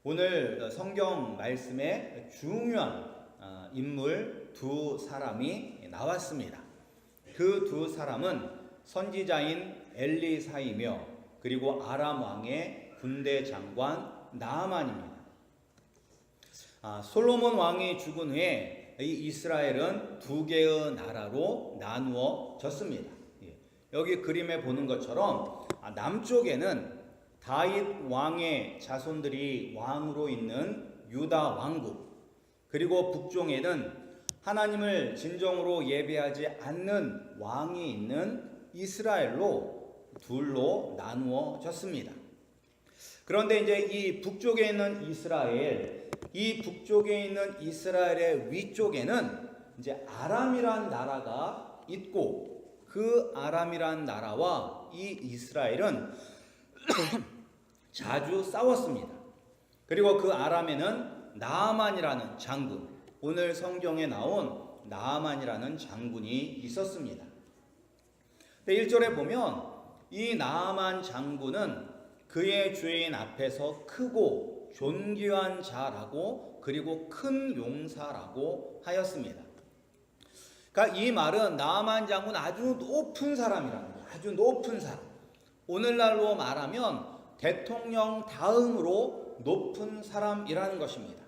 오늘 성경 말씀에 중요한 인물 두 사람이 나왔습니다. 그 두 사람은 선지자인 엘리사이며 그리고 아람 왕의 군대 장관 나아만입니다. 솔로몬 왕이 죽은 후에 이 이스라엘은 두 개의 나라로 나누어졌습니다. 여기 그림에 보는 것처럼 남쪽에는 다윗 왕의 자손들이 왕으로 있는 유다 왕국, 그리고 북쪽에는 하나님을 진정으로 예배하지 않는 왕이 있는 이스라엘로 둘로 나누어졌습니다. 그런데 이제 이 북쪽에 있는 이스라엘, 이 북쪽에 있는 이스라엘의 위쪽에는 이제 아람이란 나라가 있고, 그 아람이란 나라와 이 이스라엘은 자주 싸웠습니다. 그리고 그 아람에는 나아만이라는 장군, 오늘 성경에 나온 나아만이라는 장군이 있었습니다. 1절에 보면 이 나아만 장군은 그의 주인 앞에서 크고 존귀한 자라고 그리고 큰 용사라고 하였습니다. 그러니까 이 말은 나아만 장군 아주 높은 사람이라는 거예요. 아주 높은 사람. 오늘날로 말하면 대통령 다음으로 높은 사람이라는 것입니다.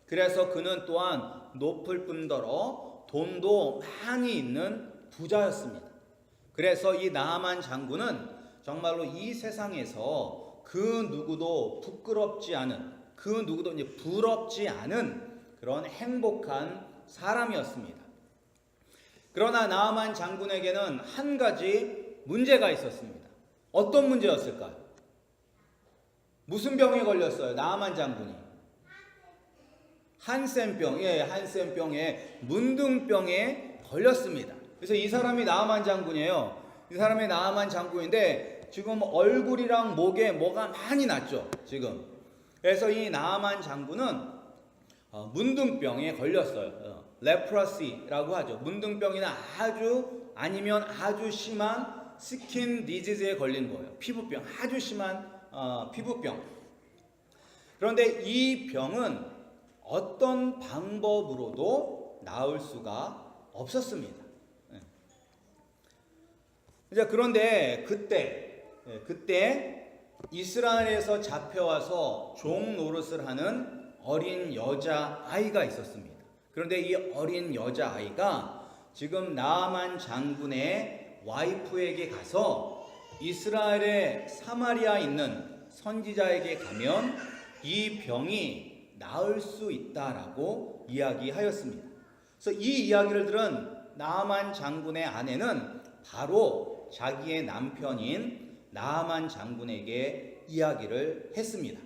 그래서 그는 또한 높을 뿐더러 돈도 많이 있는 부자였습니다. 그래서 이 나아만 장군은 정말로 이 세상에서 그 누구도 부끄럽지 않은, 그 누구도 이제 부럽지 않은 그런 행복한 사람이었습니다. 그러나 나아만 장군에게는 한 가지 문제가 있었습니다. 어떤 문제였을까요? 무슨 병에 걸렸어요? 나아만 장군이 한센병, 한센병에 문둥병에 걸렸습니다. 그래서 이 사람이 나아만 장군이에요. 이 사람이 나아만 장군인데 지금 얼굴이랑 목에 뭐가 많이 났죠, 지금. 그래서 이 나아만 장군은 문둥병에 걸렸어요. 레프러시라고 하죠. 문둥병이나 아니면 아주 심한 스킨 디지즈에 걸린 거예요. 피부병, 아주 심한 피부병. 그런데 이 병은 어떤 방법으로도 나을 수가 없었습니다. 그런데 그때 이스라엘에서 잡혀와서 종 노릇을 하는 어린 여자아이가 있었습니다. 그런데 이 어린 여자아이가 지금 나아만 장군의 와이프에게 가서 이스라엘의 사마리아에 있는 선지자에게 가면 이 병이 나을 수 있다라고 이야기하였습니다. 그래서 이 이야기를 들은 나아만 장군의 아내는 바로 자기의 남편인 나아만 장군에게 이야기를 했습니다.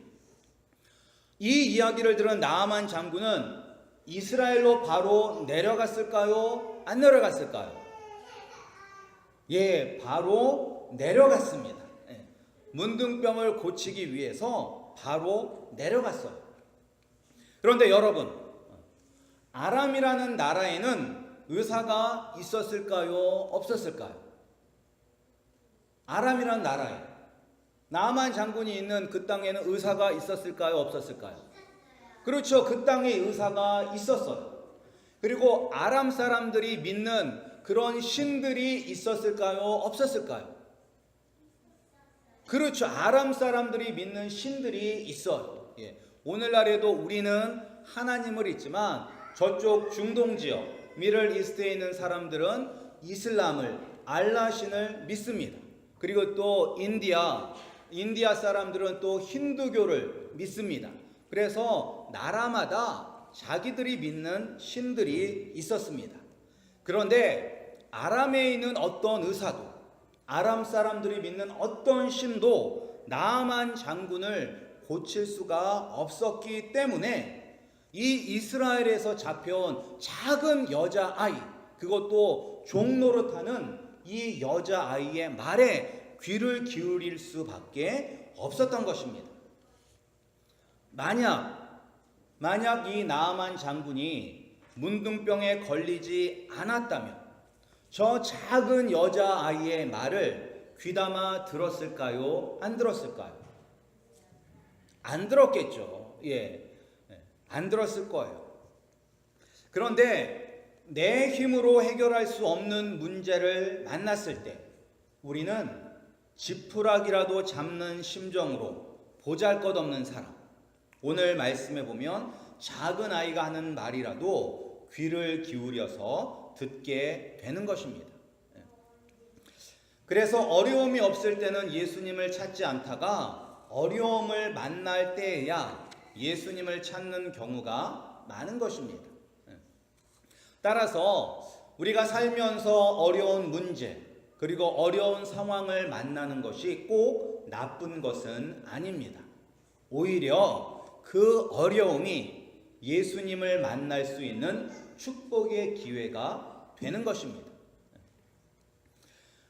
이 이야기를 들은 나아만 장군은 이스라엘로 바로 내려갔을까요? 안 내려갔을까요? 바로 내려갔습니다. 문둥병을 고치기 위해서 바로 내려갔어요. 그런데 여러분, 아람이라는 나라에는 의사가 있었을까요? 없었을까요? 아람이라는 나라에 나아만 장군이 있는 그 땅에는 의사가 있었을까요? 없었을까요? 그렇죠. 그 땅에 의사가 있었어요. 그리고 아람 사람들이 믿는 그런 신들이 있었을까요? 없었을까요? 그렇죠. 아람 사람들이 믿는 신들이 있어요. 오늘날에도 우리는 하나님을 믿지만 저쪽 중동 지역, 미들 이스트에 있는 사람들은 이슬람을, 알라신을 믿습니다. 그리고 또 인디아 사람들은 또 힌두교를 믿습니다. 그래서 나라마다 자기들이 믿는 신들이 있었습니다. 그런데 아람에 있는 어떤 의사도, 아람 사람들이 믿는 어떤 신도 나아만 장군을 고칠 수가 없었기 때문에 이 이스라엘에서 잡혀온 작은 여자아이, 그것도 종노릇하는 이 여자아이의 말에 귀를 기울일 수밖에 없었던 것입니다. 만약 이 나아만 장군이 문둥병에 걸리지 않았다면 저 작은 여자아이의 말을 귀담아 들었을까요? 안 들었을까요? 안 들었겠죠. 안 들었을 거예요. 그런데 내 힘으로 해결할 수 없는 문제를 만났을 때 우리는 지푸라기라도 잡는 심정으로 보잘것없는 사람, 오늘 말씀에 보면 작은 아이가 하는 말이라도 귀를 기울여서 듣게 되는 것입니다. 그래서 어려움이 없을 때는 예수님을 찾지 않다가 어려움을 만날 때에야 예수님을 찾는 경우가 많은 것입니다. 따라서 우리가 살면서 어려운 문제 그리고 어려운 상황을 만나는 것이 꼭 나쁜 것은 아닙니다. 오히려 그 어려움이 예수님을 만날 수 있는 축복의 기회가 되는 것입니다.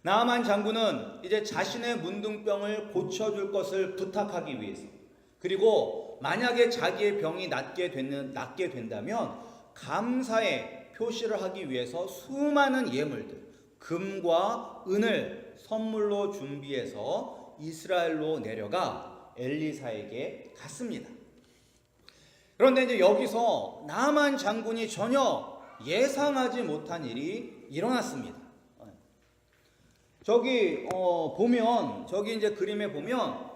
나아만 장군은 이제 자신의 문둥병을 고쳐줄 것을 부탁하기 위해서, 그리고 만약에 자기의 병이 낫게 된다면 감사의 표시를 하기 위해서 수많은 예물들, 금과 은을 선물로 준비해서 이스라엘로 내려가 엘리사에게 갔습니다. 그런데 이제 여기서 나아만 장군이 전혀 예상하지 못한 일이 일어났습니다. 저기 이제 그림에 보면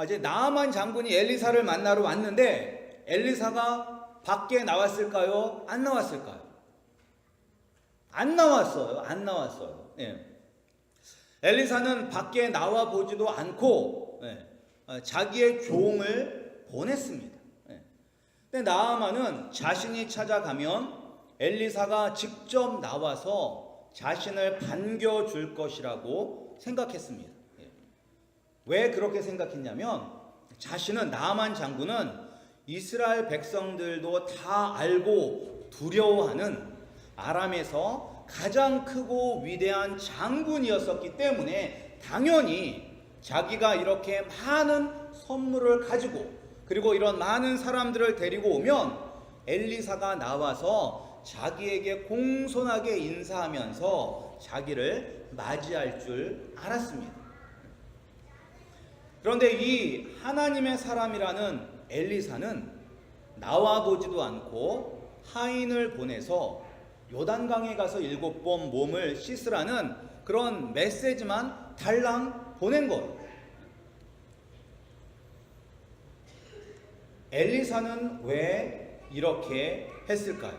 이제 나아만 장군이 엘리사를 만나러 왔는데 엘리사가 밖에 나왔을까요? 안 나왔을까요? 안 나왔어요. 엘리사는 밖에 나와 보지도 않고 자기의 종을 보냈습니다. 근데 나아만은 자신이 찾아가면 엘리사가 직접 나와서 자신을 반겨줄 것이라고 생각했습니다. 왜 그렇게 생각했냐면 나아만 장군은 이스라엘 백성들도 다 알고 두려워하는 아람에서 가장 크고 위대한 장군이었었기 때문에 당연히 자기가 이렇게 많은 선물을 가지고 그리고 이런 많은 사람들을 데리고 오면 엘리사가 나와서 자기에게 공손하게 인사하면서 자기를 맞이할 줄 알았습니다. 그런데 이 하나님의 사람이라는 엘리사는 나와 보지도 않고 하인을 보내서 요단강에 가서 7번 몸을 씻으라는 그런 메시지만 달랑 보낸 거예요. 엘리사는 왜 이렇게 했을까요?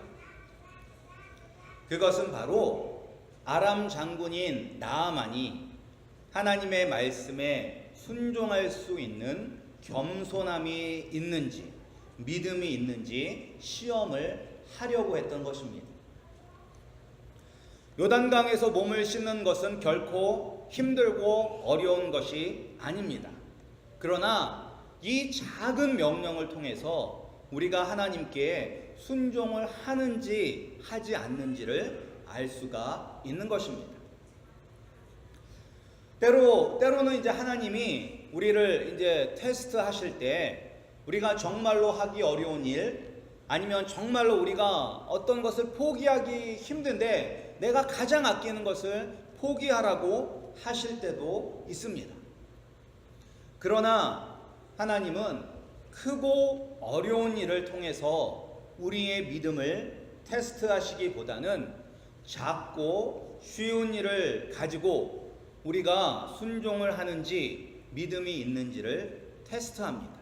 그것은 바로 아람 장군인 나아만이 하나님의 말씀에 순종할 수 있는 겸손함이 있는지 믿음이 있는지 시험을 하려고 했던 것입니다. 요단강에서 몸을 씻는 것은 결코 힘들고 어려운 것이 아닙니다. 그러나 이 작은 명령을 통해서 우리가 하나님께 순종을 하는지 하지 않는지를 알 수가 있는 것입니다. 때로는 이제 하나님이 우리를 이제 테스트하실 때 우리가 정말로 하기 어려운 일 아니면 정말로 우리가 어떤 것을 포기하기 힘든데 내가 가장 아끼는 것을 포기하라고 하실 때도 있습니다. 그러나 하나님은 크고 어려운 일을 통해서 우리의 믿음을 테스트하시기보다는 작고 쉬운 일을 가지고 우리가 순종을 하는지 믿음이 있는지를 테스트합니다.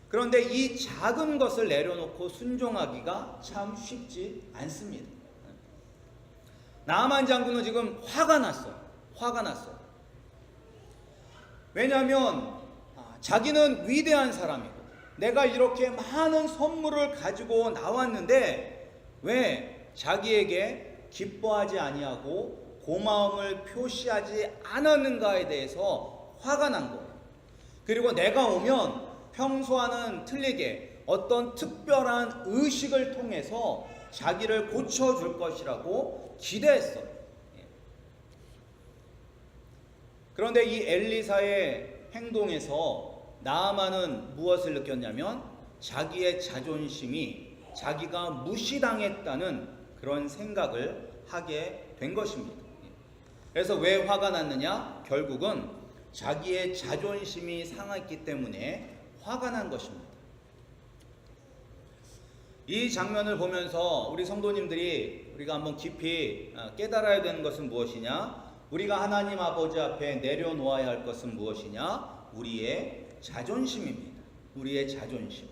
그런데 이 작은 것을 내려놓고 순종하기가 참 쉽지 않습니다. 나아만 장군은 지금 화가 났어요. 왜냐하면 자기는 위대한 사람이고 내가 이렇게 많은 선물을 가지고 나왔는데 왜 자기에게 기뻐하지 아니하고 고마움을 표시하지 않았는가에 대해서 화가 난 거예요. 그리고 내가 오면 평소와는 틀리게 어떤 특별한 의식을 통해서 자기를 고쳐줄 것이라고 기대했어요. 그런데 이 엘리사의 행동에서 나아만은 무엇을 느꼈냐면 자기의 자존심이 자기가 무시당했다는 그런 생각을 하게 된 것입니다. 그래서 왜 화가 났느냐? 결국은 자기의 자존심이 상했기 때문에 화가 난 것입니다. 이 장면을 보면서 우리 성도님들이 우리가 한번 깊이 깨달아야 되는 것은 무엇이냐? 우리가 하나님 아버지 앞에 내려놓아야 할 것은 무엇이냐? 우리의 자존심입니다. 우리의 자존심.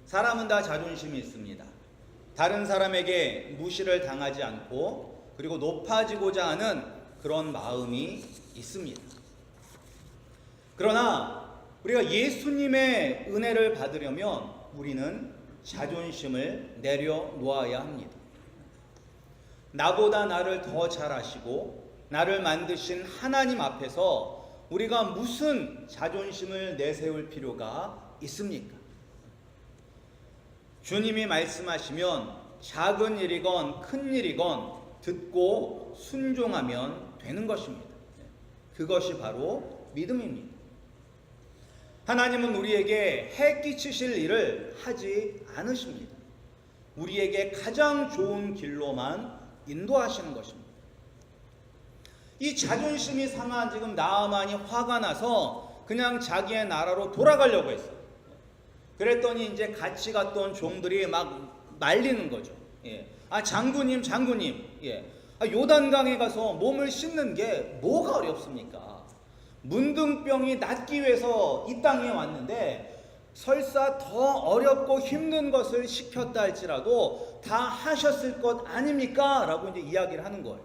사람은 다 자존심이 있습니다. 다른 사람에게 무시를 당하지 않고 그리고 높아지고자 하는 그런 마음이 있습니다. 그러나 우리가 예수님의 은혜를 받으려면 우리는 자존심을 내려놓아야 합니다. 나보다 나를 더 잘 아시고 나를 만드신 하나님 앞에서 우리가 무슨 자존심을 내세울 필요가 있습니까? 주님이 말씀하시면 작은 일이건 큰 일이건 듣고 순종하면 되는 것입니다. 그것이 바로 믿음입니다. 하나님은 우리에게 해 끼치실 일을 하지 않으십니다. 우리에게 가장 좋은 길로만 인도하시는 것입니다. 이 자존심이 상한 지금 나아만이 화가 나서 그냥 자기의 나라로 돌아가려고 했어요. 그랬더니 이제 같이 갔던 종들이 막 말리는 거죠. 장군님, 요단강에 가서 몸을 씻는 게 뭐가 어렵습니까? 문둥병이 낫기 위해서 이 땅에 왔는데 설사 더 어렵고 힘든 것을 시켰다 할지라도 다 하셨을 것 아닙니까? 라고 이제 이야기를 하는 거예요.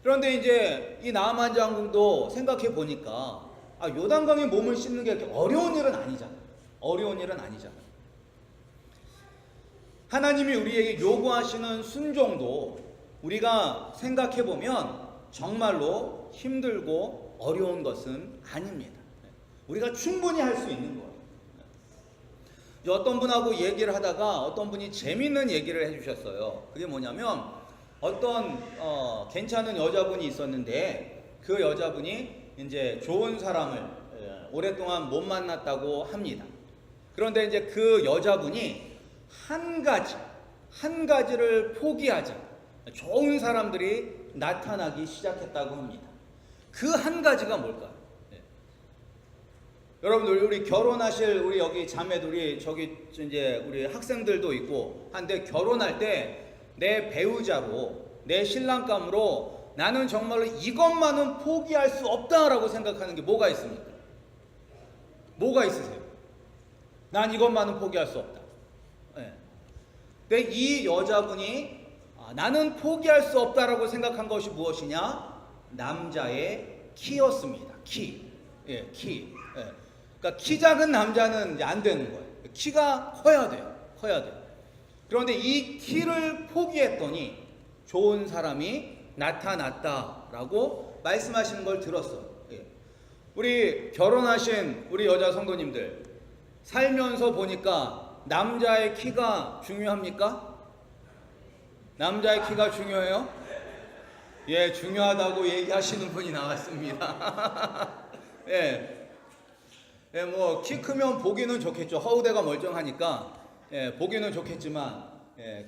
그런데 이제 이 나아만 장군도 생각해 보니까 요단강에 몸을 씻는 게 그렇게 어려운 일은 아니잖아요. 어려운 일은 아니잖아요. 하나님이 우리에게 요구하시는 순종도 우리가 생각해 보면 정말로 힘들고 어려운 것은 아닙니다. 우리가 충분히 할 수 있는 거예요. 어떤 분하고 얘기를 하다가 어떤 분이 재밌는 얘기를 해주셨어요. 그게 뭐냐면 어떤 괜찮은 여자분이 있었는데 그 여자분이 이제 좋은 사람을 오랫동안 못 만났다고 합니다. 그런데 이제 그 여자분이 한 가지를 포기하자 좋은 사람들이 나타나기 시작했다고 합니다. 그 한 가지가 뭘까요? 여러분들 우리 결혼하실 우리 여기 자매들이 저기 이제 우리 학생들도 있고 한데 결혼할 때 내 배우자로 내 신랑감으로 나는 정말로 이것만은 포기할 수 없다라고 생각하는 게 뭐가 있습니까? 뭐가 있으세요? 난 이것만은 포기할 수 없다. 근데 이 여자분이 나는 포기할 수 없다라고 생각한 것이 무엇이냐? 남자의 키였습니다. 키. 그러니까 키 작은 남자는 이제 안 되는 거예요. 키가 커야 돼요. 그런데 이 키를 포기했더니 좋은 사람이 나타났다라고 말씀하시는 걸 들었어요. 우리 결혼하신 우리 여자 성도님들 살면서 보니까 남자의 키가 중요합니까? 남자의 키가 중요해요? 예, 중요하다고 얘기하시는 분이 나왔습니다. 뭐 키 크면 보기는 좋겠죠. 허우대가 멀쩡하니까 보기는 좋겠지만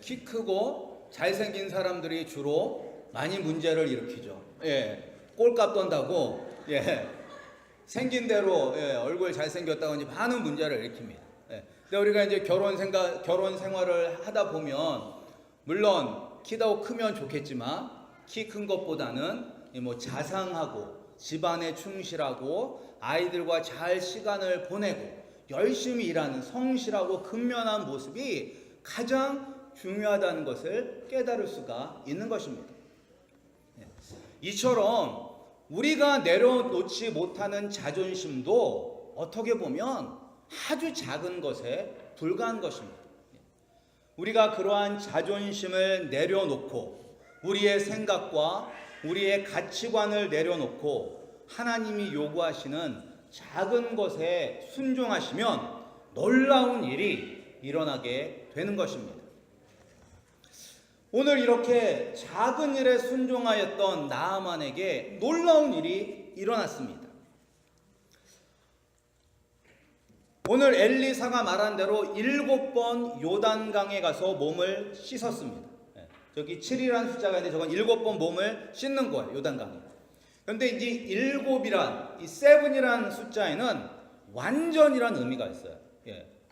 키 크고 잘생긴 사람들이 주로 많이 문제를 일으키죠. 꼴값 떤다고 생긴 대로 얼굴 잘생겼다고 하니 많은 문제를 일으킵니다. 근데 우리가 이제 결혼 생활을 하다 보면 물론 키도 크면 좋겠지만 키 큰 것보다는 뭐 자상하고 집안에 충실하고 아이들과 잘 시간을 보내고 열심히 일하는 성실하고 근면한 모습이 가장 중요하다는 것을 깨달을 수가 있는 것입니다. 이처럼 우리가 내려놓지 못하는 자존심도 어떻게 보면 아주 작은 것에 불과한 것입니다. 우리가 그러한 자존심을 내려놓고 우리의 생각과 우리의 가치관을 내려놓고 하나님이 요구하시는 작은 것에 순종하시면 놀라운 일이 일어나게 되는 것입니다. 오늘 이렇게 작은 일에 순종하였던 나아만에게 놀라운 일이 일어났습니다. 오늘 엘리사가 말한 대로 7번 요단강에 가서 몸을 씻었습니다. 저기 7이라는 숫자가 있는데 저건 7번 몸을 씻는 거예요. 요단강에. 그런데 이제 일곱이란 이 seven이라는 숫자에는 완전이라는 의미가 있어요.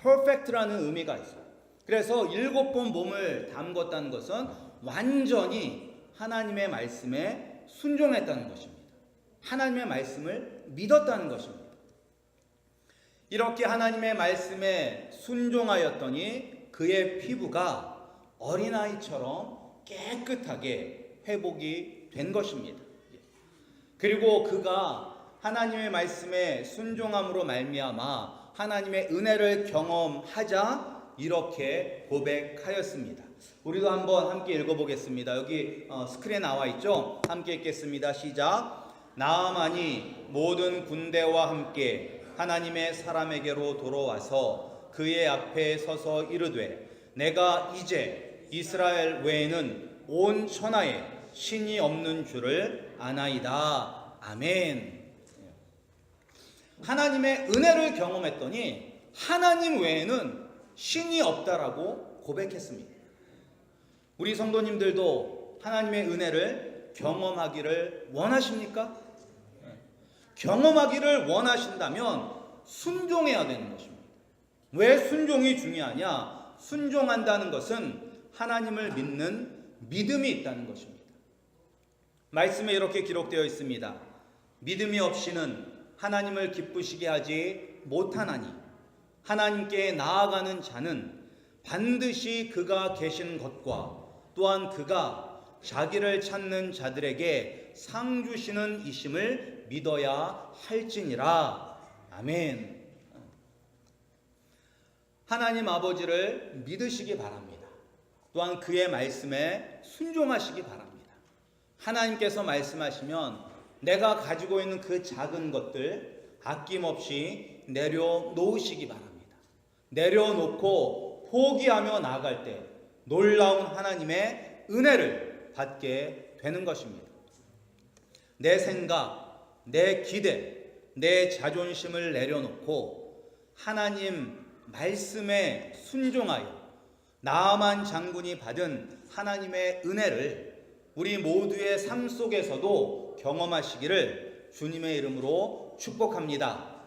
perfect라는 의미가 있어요. 그래서 7번 몸을 담궜다는 것은 완전히 하나님의 말씀에 순종했다는 것입니다. 하나님의 말씀을 믿었다는 것입니다. 이렇게 하나님의 말씀에 순종하였더니 그의 피부가 어린아이처럼 깨끗하게 회복이 된 것입니다. 그리고 그가 하나님의 말씀에 순종함으로 말미암아 하나님의 은혜를 경험하자 이렇게 고백하였습니다. 우리도 한번 함께 읽어보겠습니다. 여기 스크린에 나와 있죠? 함께 읽겠습니다. 시작. 나아만이 모든 군대와 함께 하나님의 사람에게로 돌아와서 그의 앞에 서서 이르되 내가 이제 이스라엘 외에는 온 천하에 신이 없는 줄을 아나이다. 아멘. 하나님의 은혜를 경험했더니 하나님 외에는 신이 없다라고 고백했습니다. 우리 성도님들도 하나님의 은혜를 경험하기를 원하십니까? 경험하기를 원하신다면 순종해야 되는 것입니다. 왜 순종이 중요하냐? 순종한다는 것은 하나님을 믿는 믿음이 있다는 것입니다. 말씀에 이렇게 기록되어 있습니다. 믿음이 없이는 하나님을 기쁘시게 하지 못하나니 하나님께 나아가는 자는 반드시 그가 계신 것과 또한 그가 자기를 찾는 자들에게 상 주시는 이심을 믿어야 할지니라. 아멘. 하나님 아버지를 믿으시기 바랍니다. 또한 그의 말씀에 순종하시기 바랍니다. 하나님께서 말씀하시면 내가 가지고 있는 그 작은 것들 아낌없이 내려놓으시기 바랍니다. 내려놓고 포기하며 나아갈 때 놀라운 하나님의 은혜를 받게 되는 것입니다. 내 생각, 내 기대, 내 자존심을 내려놓고 하나님 말씀에 순종하여 나아만 장군이 받은 하나님의 은혜를 우리 모두의 삶 속에서도 경험하시기를 주님의 이름으로 축복합니다.